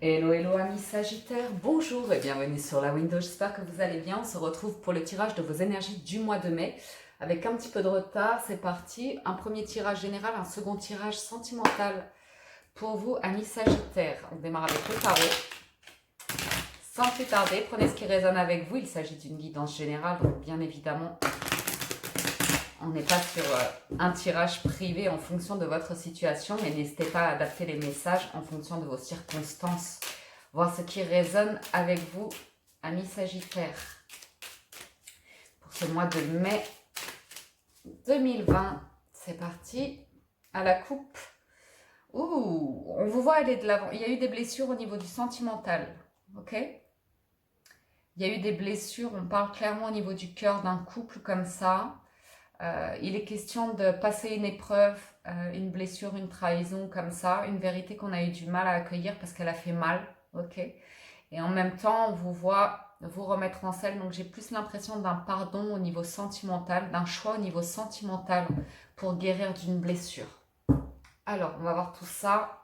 Hello, hello amis Sagittaires, bonjour et bienvenue sur la window, j'espère que vous allez bien. On se retrouve pour le tirage de vos énergies du mois de mai. Avec un petit peu de retard, c'est parti. Un premier tirage général, un second tirage sentimental pour vous amis Sagittaires. On démarre avec le tarot. Sans plus tarder, prenez ce qui résonne avec vous. Il s'agit d'une guidance générale, donc bien évidemment, on n'est pas sur un tirage privé en fonction de votre situation, mais n'hésitez pas à adapter les messages en fonction de vos circonstances. Voir ce qui résonne avec vous, amis Sagittaires. Pour ce mois de mai 2020, c'est parti. À la coupe. Ouh, on vous voit aller de l'avant. Il y a eu des blessures au niveau du sentimental, ok? Il y a eu des blessures, on parle clairement au niveau du cœur d'un couple comme ça. Il est question de passer une épreuve, une blessure, une trahison comme ça, une vérité qu'on a eu du mal à accueillir parce qu'elle a fait mal, ok? Et en même temps, on vous voit vous remettre en selle, donc j'ai plus l'impression d'un pardon au niveau sentimental, d'un choix au niveau sentimental pour guérir d'une blessure. Alors, on va voir tout ça.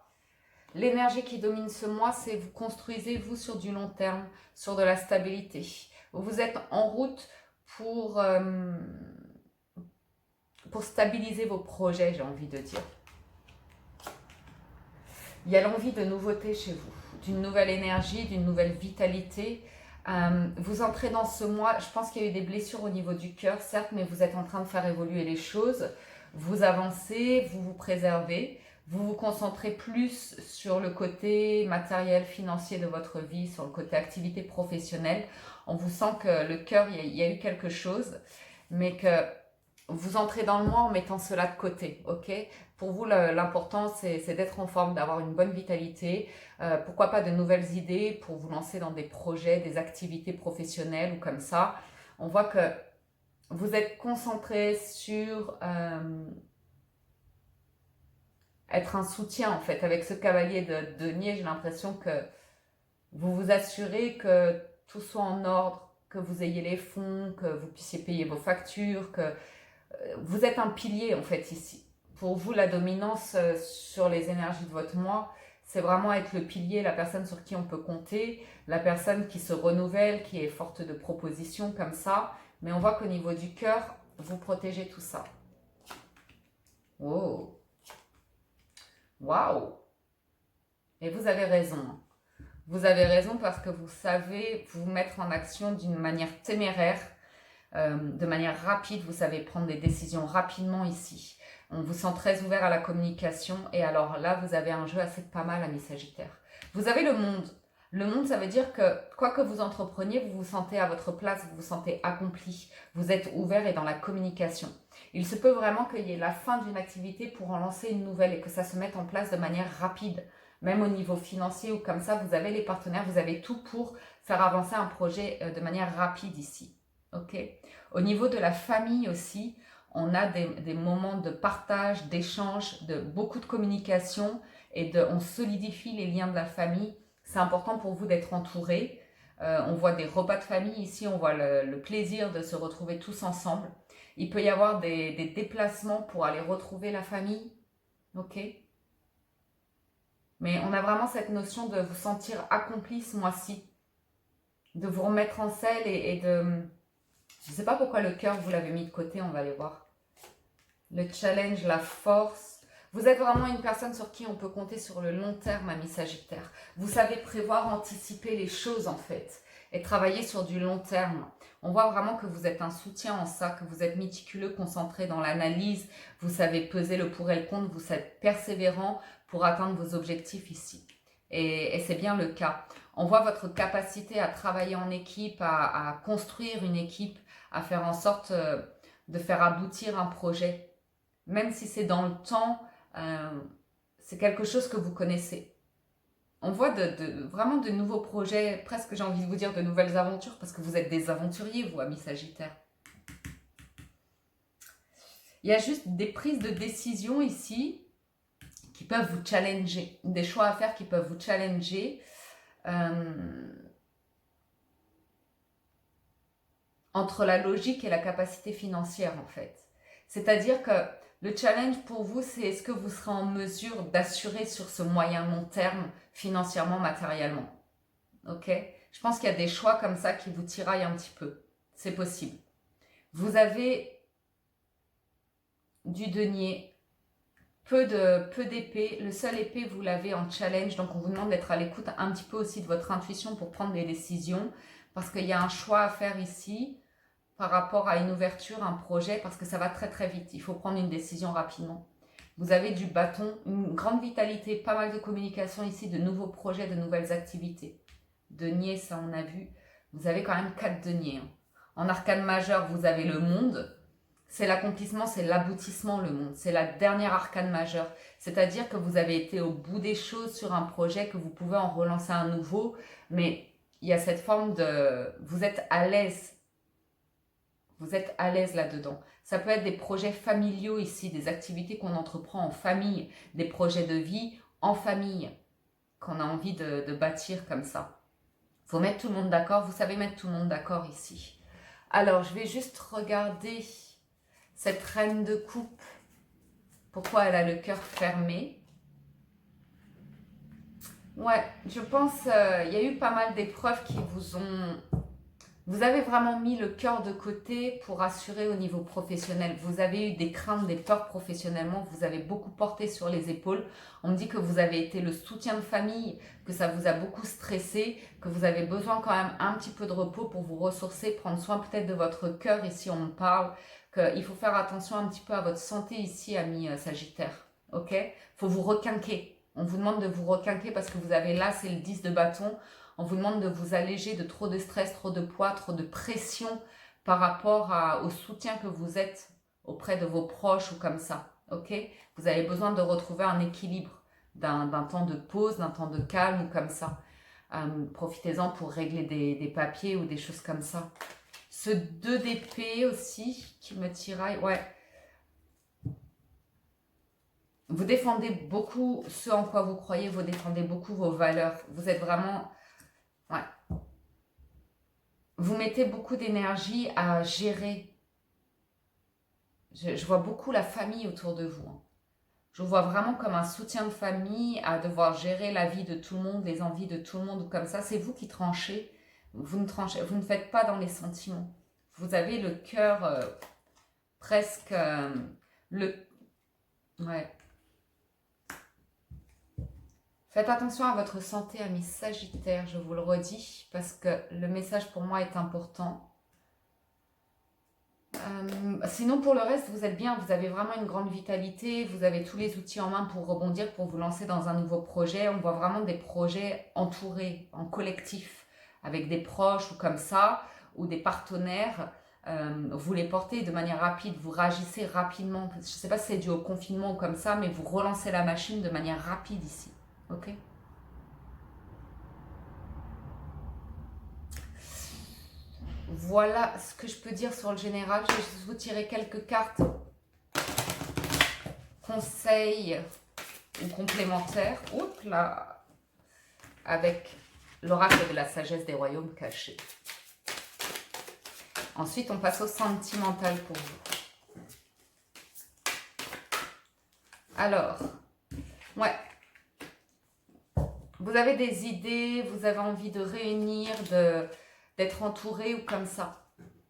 L'énergie qui domine ce mois, c'est vous construisez, vous, sur du long terme, sur de la stabilité. Vous êtes en route pour stabiliser vos projets, j'ai envie de dire. Il y a l'envie de nouveauté chez vous, d'une nouvelle énergie, d'une nouvelle vitalité. Vous entrez dans ce mois, je pense qu'il y a eu des blessures au niveau du cœur, certes, mais vous êtes en train de faire évoluer les choses. Vous avancez, vous vous préservez, vous vous concentrez plus sur le côté matériel, financier de votre vie, sur le côté activité professionnelle. On vous sent que le cœur, il y a eu quelque chose, mais que vous entrez dans le mois en mettant cela de côté, ok? Pour vous, l'important, c'est d'être en forme, d'avoir une bonne vitalité. Pourquoi pas de nouvelles idées pour vous lancer dans des projets, des activités professionnelles ou comme ça. On voit que vous êtes concentré sur être un soutien, en fait. Avec ce cavalier de denier, j'ai l'impression que vous vous assurez que tout soit en ordre, que vous ayez les fonds, que vous puissiez payer vos factures, que vous êtes un pilier en fait ici. Pour vous, la dominance sur les énergies de votre mois, c'est vraiment être le pilier, la personne sur qui on peut compter, la personne qui se renouvelle, qui est forte de propositions comme ça. Mais on voit qu'au niveau du cœur, vous protégez tout ça. Oh, waouh! Et vous avez raison. Vous avez raison parce que vous savez vous mettre en action d'une manière téméraire. De manière rapide, vous savez prendre des décisions rapidement ici. On vous sent très ouvert à la communication et alors là, vous avez un jeu assez pas mal, amis Sagittaires. Vous avez le monde. Le monde, ça veut dire que quoi que vous entrepreniez, vous vous sentez à votre place, vous vous sentez accompli. Vous êtes ouvert et dans la communication. Il se peut vraiment qu'il y ait la fin d'une activité pour en lancer une nouvelle et que ça se mette en place de manière rapide. Même au niveau financier ou comme ça, vous avez les partenaires, vous avez tout pour faire avancer un projet de manière rapide ici. Ok. Au niveau de la famille aussi, on a des moments de partage, d'échange, de beaucoup de communication et on solidifie les liens de la famille. C'est important pour vous d'être entouré. On voit des repas de famille ici, on voit le plaisir de se retrouver tous ensemble. Il peut y avoir des déplacements pour aller retrouver la famille. Ok. Mais on a vraiment cette notion de vous sentir accompli ce mois-ci, de vous remettre en selle et de... Je ne sais pas pourquoi le cœur, vous l'avez mis de côté, on va aller voir. Le challenge, la force. Vous êtes vraiment une personne sur qui on peut compter sur le long terme, ami Sagittaire. Vous savez prévoir, anticiper les choses en fait. Et travailler sur du long terme. On voit vraiment que vous êtes un soutien en ça, que vous êtes méticuleux, concentré dans l'analyse. Vous savez peser le pour et le contre. Vous êtes persévérant pour atteindre vos objectifs ici. Et c'est bien le cas. On voit votre capacité à travailler en équipe, à construire une équipe, à faire en sorte de faire aboutir un projet. Même si c'est dans le temps, c'est quelque chose que vous connaissez. On voit vraiment de nouveaux projets, presque j'ai envie de vous dire de nouvelles aventures, parce que vous êtes des aventuriers, vous, amis Sagittaires. Il y a juste des prises de décision ici qui peuvent vous challenger, des choix à faire qui peuvent vous challenger. Entre la logique et la capacité financière en fait. C'est-à-dire que Le challenge pour vous, c'est est-ce que vous serez en mesure d'assurer sur ce moyen long terme, financièrement, matériellement. Ok? Je pense qu'il y a des choix comme ça qui vous tiraillent un petit peu. C'est possible. Vous avez du denier, peu d'épée. Le seul épée, vous l'avez en challenge. Donc, on vous demande d'être à l'écoute un petit peu aussi de votre intuition pour prendre des décisions. Parce qu'il y a un choix à faire ici par rapport à une ouverture, un projet, parce que ça va très très vite. Il faut prendre une décision rapidement. Vous avez du bâton, une grande vitalité, pas mal de communication ici, de nouveaux projets, de nouvelles activités. Denier, ça on a vu. Vous avez quand même 4 deniers. En arcane majeur, vous avez le monde. C'est l'accomplissement, c'est l'aboutissement, le monde. C'est la dernière arcane majeure. C'est-à-dire que vous avez été au bout des choses sur un projet, que vous pouvez en relancer un nouveau. Mais il y a cette forme de... Vous êtes à l'aise. Vous êtes à l'aise là-dedans. Ça peut être des projets familiaux ici, des activités qu'on entreprend en famille, des projets de vie en famille, qu'on a envie de bâtir comme ça. Il faut mettre tout le monde d'accord. Vous savez mettre tout le monde d'accord ici. Alors, je vais juste regarder cette reine de coupe. Pourquoi elle a le cœur fermé? Ouais, je pense il y a eu pas mal d'épreuves qui vous ont... Vous avez vraiment mis le cœur de côté pour assurer au niveau professionnel. Vous avez eu des craintes, des peurs professionnellement. Vous avez beaucoup porté sur les épaules. On me dit que vous avez été le soutien de famille, que ça vous a beaucoup stressé, que vous avez besoin quand même un petit peu de repos pour vous ressourcer, prendre soin peut-être de votre cœur. Ici, on me parle qu'il faut faire attention un petit peu à votre santé ici, ami Sagittaire. Ok? Il faut vous requinquer. On vous demande de vous requinquer parce que vous avez là, c'est le 10 de bâton. On vous demande de vous alléger de trop de stress, trop de poids, trop de pression par rapport au soutien que vous êtes auprès de vos proches ou comme ça. Ok? Vous avez besoin de retrouver un équilibre, d'un temps de pause, d'un temps de calme ou comme ça. Profitez-en pour régler des papiers ou des choses comme ça. Ce 2 d'épée aussi qui me tiraille. Ouais. Vous défendez beaucoup ce en quoi vous croyez, vous défendez beaucoup vos valeurs. Vous êtes vraiment... Ouais. Vous mettez beaucoup d'énergie à gérer. Je vois beaucoup la famille autour de vous. Hein. Je vous vois vraiment comme un soutien de famille, à devoir gérer la vie de tout le monde, les envies de tout le monde, comme ça. C'est vous qui tranchez. Vous ne faites pas dans les sentiments. Vous avez le cœur presque... Ouais. Faites attention à votre santé, amis Sagittaire, je vous le redis, parce que le message pour moi est important. Sinon, pour le reste, vous êtes bien, vous avez vraiment une grande vitalité, vous avez tous les outils en main pour rebondir, pour vous lancer dans un nouveau projet. On voit vraiment des projets entourés, en collectif, avec des proches ou comme ça, ou des partenaires. Vous les portez de manière rapide, vous réagissez rapidement. Je ne sais pas si c'est dû au confinement ou comme ça, mais vous relancez la machine de manière rapide ici. Ok? Voilà ce que je peux dire sur le général. Je vais juste vous tirer quelques cartes conseils ou complémentaires. Oups là, avec l'oracle de la sagesse des royaumes cachés. Ensuite, on passe au sentimental pour vous. Alors, ouais. Vous avez des idées, vous avez envie de réunir, d'être entouré ou comme ça.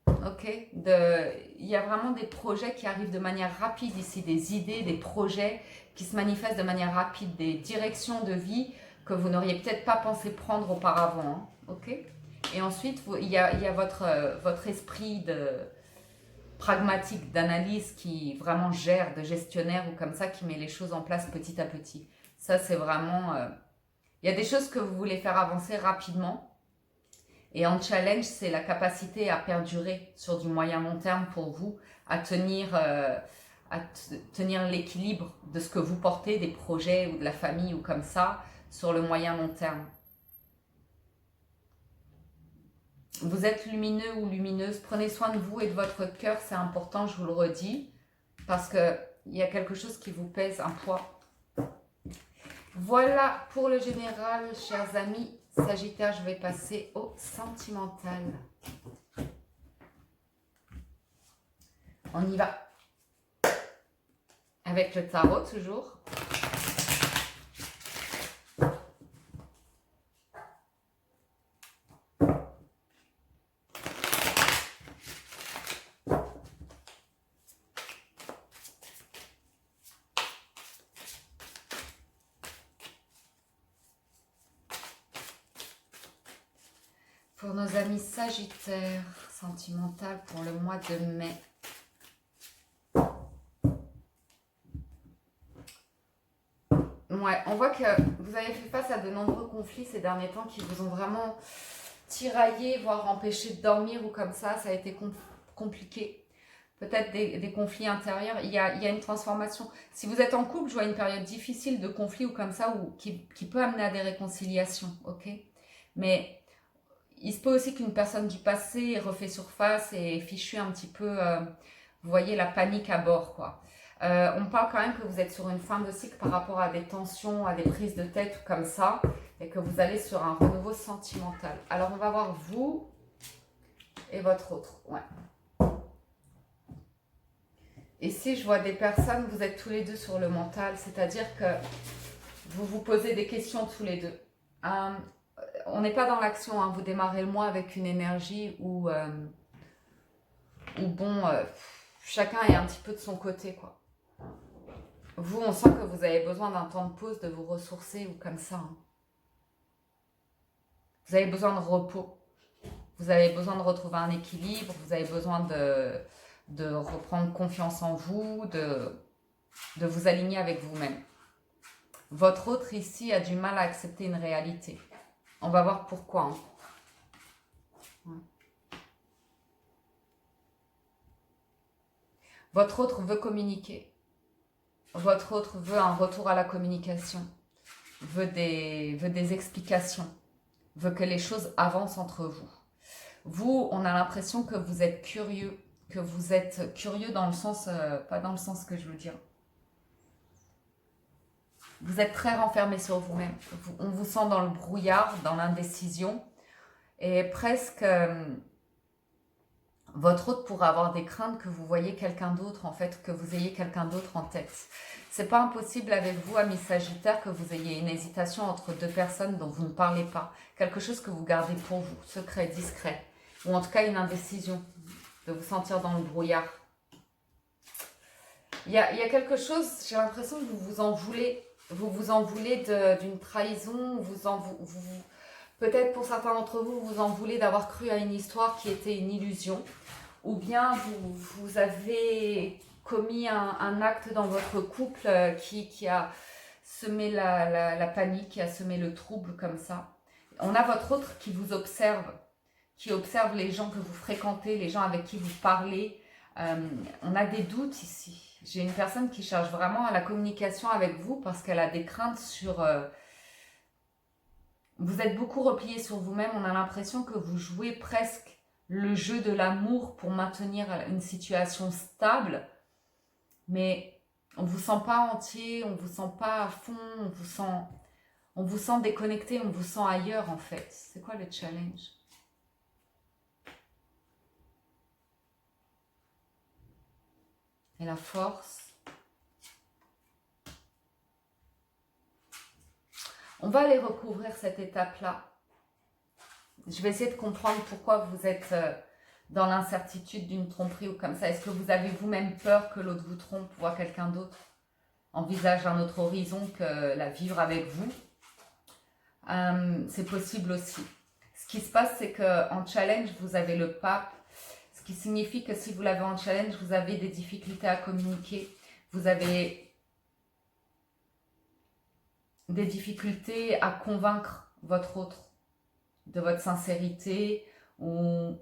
Ok? Il y a vraiment des projets qui arrivent de manière rapide ici, des idées, des projets qui se manifestent de manière rapide, des directions de vie que vous n'auriez peut-être pas pensé prendre auparavant. Hein, ok? Et ensuite, il y a votre esprit pragmatique, d'analyse qui vraiment gère, de gestionnaire ou comme ça, qui met les choses en place petit à petit. Ça, c'est vraiment... il y a des choses que vous voulez faire avancer rapidement. Et en challenge, c'est la capacité à perdurer sur du moyen long terme pour vous, à tenir l'équilibre de ce que vous portez, des projets ou de la famille ou comme ça, sur le moyen long terme. Vous êtes lumineux ou lumineuse, prenez soin de vous et de votre cœur, c'est important, je vous le redis, parce qu'il y a quelque chose qui vous pèse, un poids. Voilà pour le général, chers amis. Sagittaire, je vais passer au sentimental. On y va. avec le tarot toujours. Pour nos amis sagittaires, sentimental pour le mois de mai. Ouais, on voit que vous avez fait face à de nombreux conflits ces derniers temps qui vous ont vraiment tiraillé, voire empêché de dormir ou comme ça a été compliqué. Peut-être des conflits intérieurs, il y a une transformation. Si vous êtes en couple, je vois une période difficile de conflit ou comme ça, ou qui peut amener à des réconciliations, ok? Mais il se peut aussi qu'une personne du passé refait surface et fichu un petit peu, vous voyez, la panique à bord, quoi. On parle quand même que vous êtes sur une fin de cycle par rapport à des tensions, à des prises de tête ou comme ça, et que vous allez sur un renouveau sentimental. Alors, on va voir vous et votre autre. Ouais. Ici, je vois des personnes, vous êtes tous les deux sur le mental, c'est-à-dire que vous vous posez des questions tous les deux. On n'est pas dans l'action, hein. Vous démarrez le mois avec une énergie où bon, chacun est un petit peu de son côté, quoi. Vous, on sent que vous avez besoin d'un temps de pause, de vous ressourcer ou comme ça. Hein. Vous avez besoin de repos. Vous avez besoin de retrouver un équilibre. Vous avez besoin de reprendre confiance en vous, de vous aligner avec vous-même. Votre autre ici a du mal à accepter une réalité. On va voir pourquoi. Hein. Votre autre veut communiquer. Votre autre veut un retour à la communication. Veut des explications. Veut que les choses avancent entre vous. Vous, on a l'impression que vous êtes curieux. Que vous êtes curieux dans le sens, pas dans le sens que je veux dire. Vous êtes très renfermé sur vous-même. On vous sent dans le brouillard, dans l'indécision. Et presque, votre autre pourrait avoir des craintes que vous voyez quelqu'un d'autre, en fait, que vous ayez quelqu'un d'autre en tête. C'est pas impossible avec vous, amis Sagittaire, que vous ayez une hésitation entre deux personnes dont vous ne parlez pas. Quelque chose que vous gardez pour vous, secret, discret. Ou en tout cas une indécision, de vous sentir dans le brouillard. Il y a quelque chose, j'ai l'impression que vous vous en voulez. Vous vous en voulez d'une trahison, peut-être pour certains d'entre vous, vous en voulez d'avoir cru à une histoire qui était une illusion, ou bien vous avez commis un acte dans votre couple qui a semé la panique, qui a semé le trouble comme ça. On a votre autre qui vous observe, qui observe les gens que vous fréquentez, les gens avec qui vous parlez. On a des doutes ici. J'ai une personne qui cherche vraiment à la communication avec vous parce qu'elle a des craintes sur... Vous êtes beaucoup replié sur vous-même. On a l'impression que vous jouez presque le jeu de l'amour pour maintenir une situation stable. Mais on ne vous sent pas entier, on ne vous sent pas à fond, on vous sent déconnecté, on vous sent ailleurs en fait. C'est quoi le challenge ? Et la force. On va aller recouvrir cette étape-là. Je vais essayer de comprendre pourquoi vous êtes dans l'incertitude d'une tromperie ou comme ça. Est-ce que vous avez vous-même peur que l'autre vous trompe, voit quelqu'un d'autre, envisage un autre horizon que la vivre avec vous? C'est possible aussi. Ce qui se passe, c'est qu'en challenge, vous avez le pape. Ce qui signifie que si vous l'avez en challenge, vous avez des difficultés à communiquer. Vous avez des difficultés à convaincre votre autre de votre sincérité, ou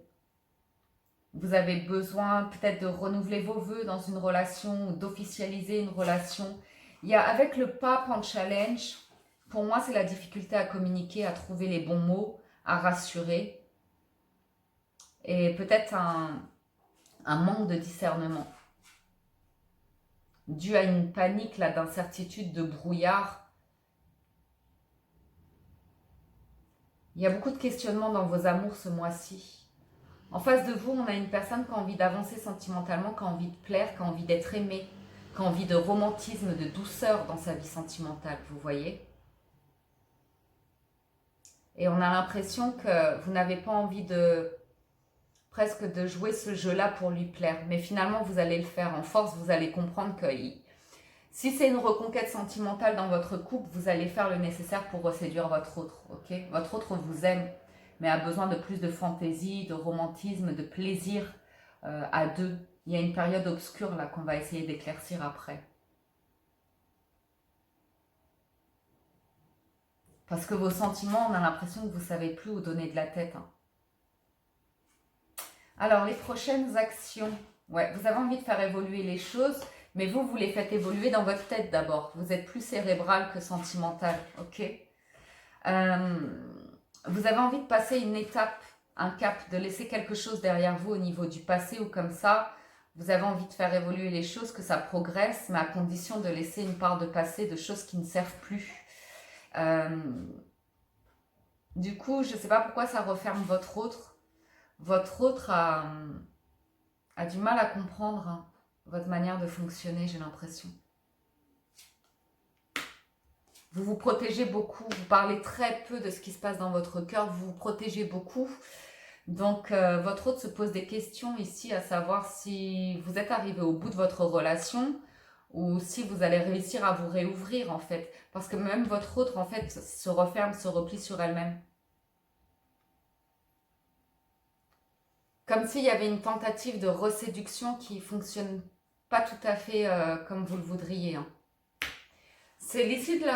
vous avez besoin peut-être de renouveler vos vœux dans une relation, ou d'officialiser une relation. Avec le pape en challenge, pour moi, c'est la difficulté à communiquer, à trouver les bons mots, à rassurer. Et peut-être un manque de discernement. Dû à une panique, là, d'incertitude, de brouillard. Il y a beaucoup de questionnements dans vos amours ce mois-ci. En face de vous, on a une personne qui a envie d'avancer sentimentalement, qui a envie de plaire, qui a envie d'être aimée, qui a envie de romantisme, de douceur dans sa vie sentimentale, vous voyez? Et on a l'impression que vous n'avez pas envie presque de jouer ce jeu-là pour lui plaire. Mais finalement, vous allez le faire en force, vous allez comprendre que si c'est une reconquête sentimentale dans votre couple, vous allez faire le nécessaire pour reséduire votre autre, ok? Votre autre vous aime, mais a besoin de plus de fantaisie, de romantisme, de plaisir à deux. Il y a une période obscure là qu'on va essayer d'éclaircir après. Parce que vos sentiments, on a l'impression que vous ne savez plus où donner de la tête. Hein. Alors, les prochaines actions. Ouais, vous avez envie de faire évoluer les choses, mais vous les faites évoluer dans votre tête d'abord. Vous êtes plus cérébral que sentimental, ok? Vous avez envie de passer une étape, un cap, de laisser quelque chose derrière vous au niveau du passé ou comme ça. Vous avez envie de faire évoluer les choses, que ça progresse, mais à condition de laisser une part de passé, de choses qui ne servent plus. Du coup, je ne sais pas pourquoi ça referme votre autre. Votre autre a du mal à comprendre hein, votre manière de fonctionner, j'ai l'impression. Vous vous protégez beaucoup, vous parlez très peu de ce qui se passe dans votre cœur, vous vous protégez beaucoup. Donc, votre autre se pose des questions ici, à savoir si vous êtes arrivé au bout de votre relation ou si vous allez réussir à vous réouvrir en fait. Parce que même votre autre en fait se referme, se replie sur elle-même. Comme s'il y avait une tentative de reséduction qui ne fonctionne pas tout à fait comme vous le voudriez. Hein. C'est l'issue de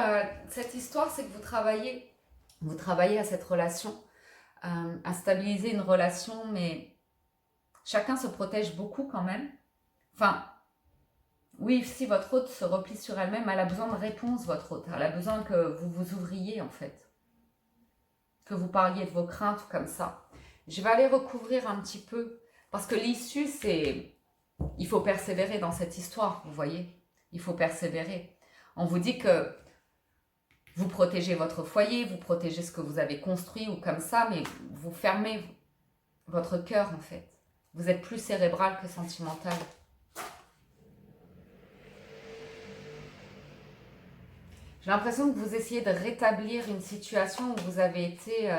cette histoire, c'est que vous travaillez à cette relation, à stabiliser une relation, mais chacun se protège beaucoup quand même. Enfin, oui, si votre hôte se replie sur elle-même, elle a besoin de réponse, votre hôte. Elle a besoin que vous vous ouvriez en fait. Que vous parliez de vos craintes ou comme ça. Je vais aller recouvrir un petit peu, parce que l'issue, c'est... Il faut persévérer dans cette histoire, vous voyez. Il faut persévérer. On vous dit que vous protégez votre foyer, vous protégez ce que vous avez construit ou comme ça, mais vous fermez votre cœur, en fait. Vous êtes plus cérébral que sentimental. J'ai l'impression que vous essayez de rétablir une situation où vous avez été...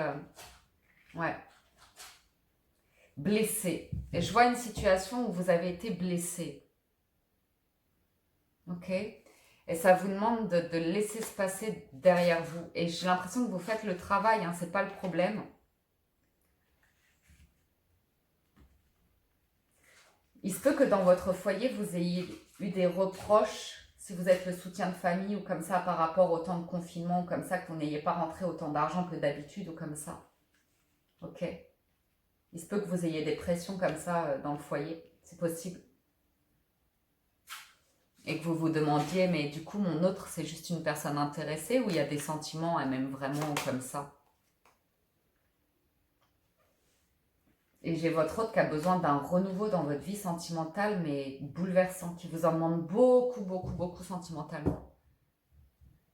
blessé. Et je vois une situation où vous avez été blessé. Ok? Et ça vous demande de laisser se passer derrière vous. Et j'ai l'impression que vous faites le travail, hein, c'est pas le problème. Il se peut que dans votre foyer, vous ayez eu des reproches, si vous êtes le soutien de famille ou comme ça, par rapport au temps de confinement ou comme ça, que vous n'ayez pas rentré autant d'argent que d'habitude ou comme ça. Ok? Il se peut que vous ayez des pressions comme ça dans le foyer, c'est possible. Et que vous vous demandiez, mais du coup, mon autre, c'est juste une personne intéressée ou il y a des sentiments, elle m'aime vraiment comme ça. Et j'ai votre autre qui a besoin d'un renouveau dans votre vie sentimentale, mais bouleversant, qui vous en demande beaucoup, beaucoup, beaucoup sentimentalement.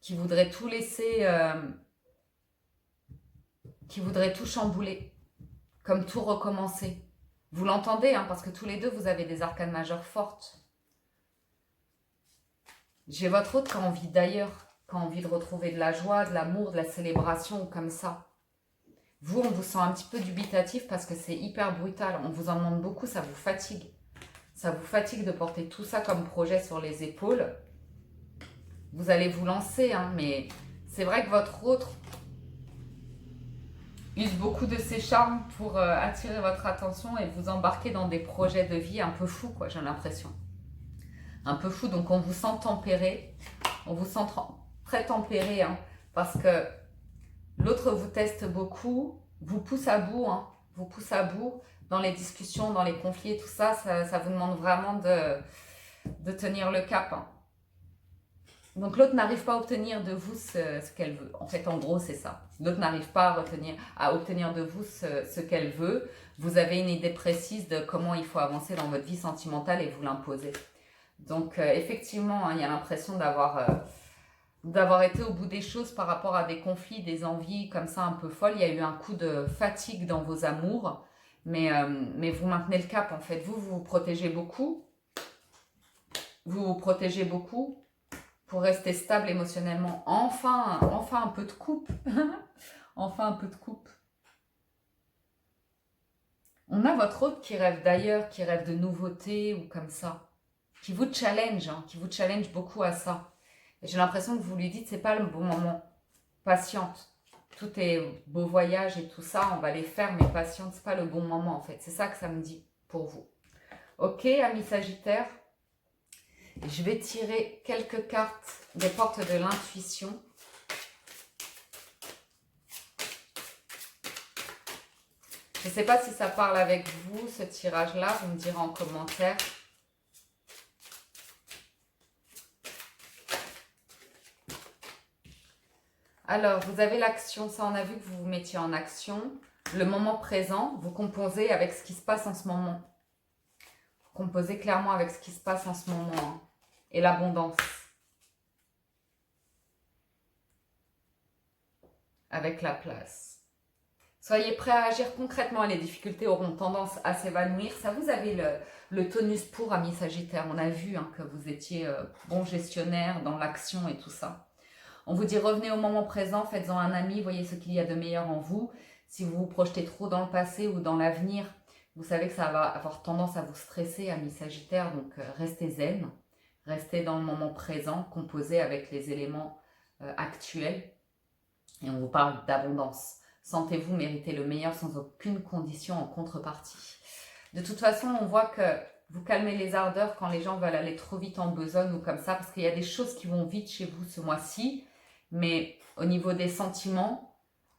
Qui voudrait tout laisser, qui voudrait tout chambouler, comme tout recommencer. Vous l'entendez, hein, parce que tous les deux, vous avez des arcanes majeures fortes. J'ai votre autre qui a envie d'ailleurs, qui a envie de retrouver de la joie, de l'amour, de la célébration, comme ça. Vous, on vous sent un petit peu dubitatif parce que c'est hyper brutal. On vous en demande beaucoup, ça vous fatigue. Ça vous fatigue de porter tout ça comme projet sur les épaules. Vous allez vous lancer, hein, mais c'est vrai que votre autre use beaucoup de ses charmes pour attirer votre attention et vous embarquer dans des projets de vie un peu fous, quoi, j'ai l'impression. Un peu fou, donc on vous sent tempéré. On vous sent très tempéré, hein, parce que l'autre vous teste beaucoup, vous pousse à bout, hein, vous pousse à bout dans les discussions, dans les conflits et tout ça, ça vous demande vraiment de tenir le cap. Hein. Donc l'autre n'arrive pas à obtenir de vous ce qu'elle veut. En fait, en gros, c'est ça. L'autre n'arrive pas à obtenir de vous ce qu'elle veut. Vous avez une idée précise de comment il faut avancer dans votre vie sentimentale et vous l'imposez. Donc effectivement, hein, il y a l'impression d'avoir été au bout des choses par rapport à des conflits, des envies comme ça un peu folles. Il y a eu un coup de fatigue dans vos amours, mais vous maintenez le cap en fait. Vous vous protégez beaucoup. Vous vous protégez beaucoup pour rester stable émotionnellement. Enfin un peu de coupe. Enfin un peu de coupe. On a votre hôte qui rêve d'ailleurs, qui rêve de nouveautés ou comme ça. Qui vous challenge, hein, qui vous challenge beaucoup à ça. Et j'ai l'impression que vous lui dites, c'est pas le bon moment. Patiente. Tout est beau voyage et tout ça, on va les faire, mais patiente, c'est pas le bon moment en fait. C'est ça que ça me dit pour vous. Ok, amis Sagittaire. Je vais tirer quelques cartes des portes de l'intuition. Je ne sais pas si ça parle avec vous, ce tirage-là. Vous me direz en commentaire. Alors, vous avez l'action. Ça, on a vu que vous vous mettiez en action. Le moment présent, vous composez avec ce qui se passe en ce moment. Vous composez clairement avec ce qui se passe en ce moment. Hein. Et l'abondance. Avec la place. Soyez prêts à agir concrètement. Les difficultés auront tendance à s'évanouir. Ça, vous avez le tonus pour, amis Sagittaire. On a vu hein, que vous étiez bon gestionnaire dans l'action et tout ça. On vous dit revenez au moment présent, faites-en un ami, voyez ce qu'il y a de meilleur en vous. Si vous vous projetez trop dans le passé ou dans l'avenir, vous savez que ça va avoir tendance à vous stresser, amis Sagittaire. Donc restez zen. Restez dans le moment présent, composé avec les éléments actuels. Et on vous parle d'abondance. Sentez-vous mériter le meilleur sans aucune condition en contrepartie. De toute façon, on voit que vous calmez les ardeurs quand les gens veulent aller trop vite en besogne ou comme ça, parce qu'il y a des choses qui vont vite chez vous ce mois-ci. Mais au niveau des sentiments,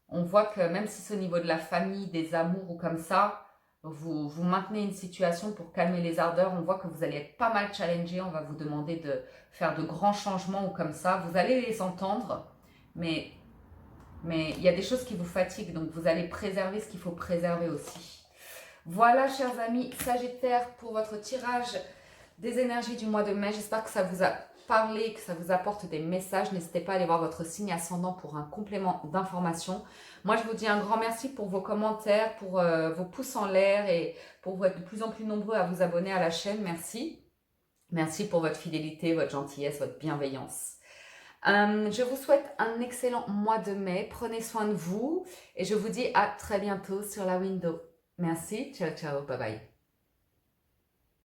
on voit que même si c'est au niveau de la famille, des amours ou comme ça, vous maintenez une situation pour calmer les ardeurs. On voit que vous allez être pas mal challengé. On va vous demander de faire de grands changements ou comme ça. Vous allez les entendre, mais il y a des choses qui vous fatiguent. Donc, vous allez préserver ce qu'il faut préserver aussi. Voilà, chers amis Sagittaires, pour votre tirage des énergies du mois de mai. J'espère que ça vous a parlé, que ça vous apporte des messages. N'hésitez pas à aller voir votre signe ascendant pour un complément d'information. Moi, je vous dis un grand merci pour vos commentaires, pour vos pouces en l'air et pour vous être de plus en plus nombreux à vous abonner à la chaîne. Merci. Merci pour votre fidélité, votre gentillesse, votre bienveillance. Je vous souhaite un excellent mois de mai. Prenez soin de vous et je vous dis à très bientôt sur la window. Merci. Ciao, ciao. Bye bye.